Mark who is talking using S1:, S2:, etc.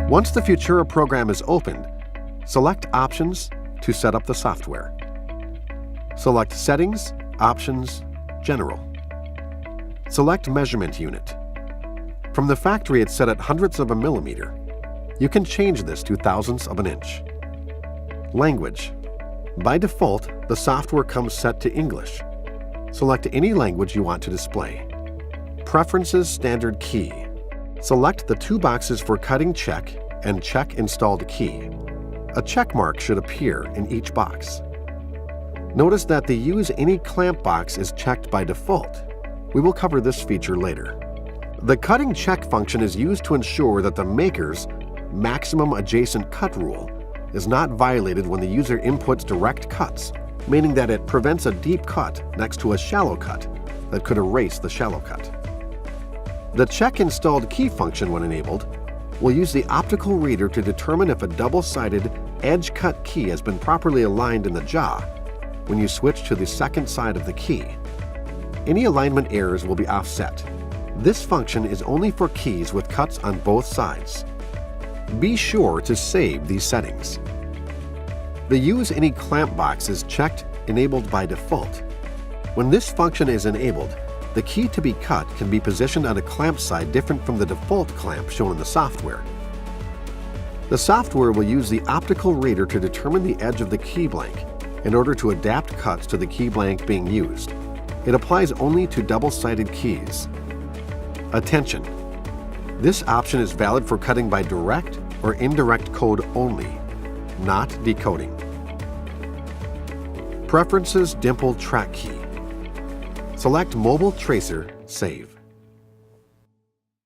S1: Once the Futura program is opened, select Options to set up the software. Select Settings, Options, General. Select Measurement Unit. From the factory, it's set at hundredths of a millimeter. You can change this to thousandths of an inch. Language. By default, the software comes set to English. Select any language you want to display. Preferences Standard Key. Select the two boxes for cutting check and check installed key. A check mark should appear in each box. Notice that the Use Any Clamp box is checked by default. We will cover this feature later. The cutting check function is used to ensure that the maker's maximum adjacent cut rule is not violated when the user inputs direct cuts, meaning that it prevents a deep cut next to a shallow cut that could erase the shallow cut. The Check Installed Key function, when enabled, will use the optical reader to determine if a double-sided edge cut key has been properly aligned in the jaw when you switch to the second side of the key. Any alignment errors will be offset. This function is only for keys with cuts on both sides. Be sure to save these settings. The Use Any Clamp box is checked enabled by default. When this function is enabled, the key to be cut can be positioned on a clamp side different from the default clamp shown in the software. The software will use the optical reader to determine the edge of the key blank in order to adapt cuts to the key blank being used. It applies only to double-sided keys. Attention! This option is valid for cutting by direct or indirect code only, not decoding. Preferences Dimple Track Key. Select Mobile Tracer, Save.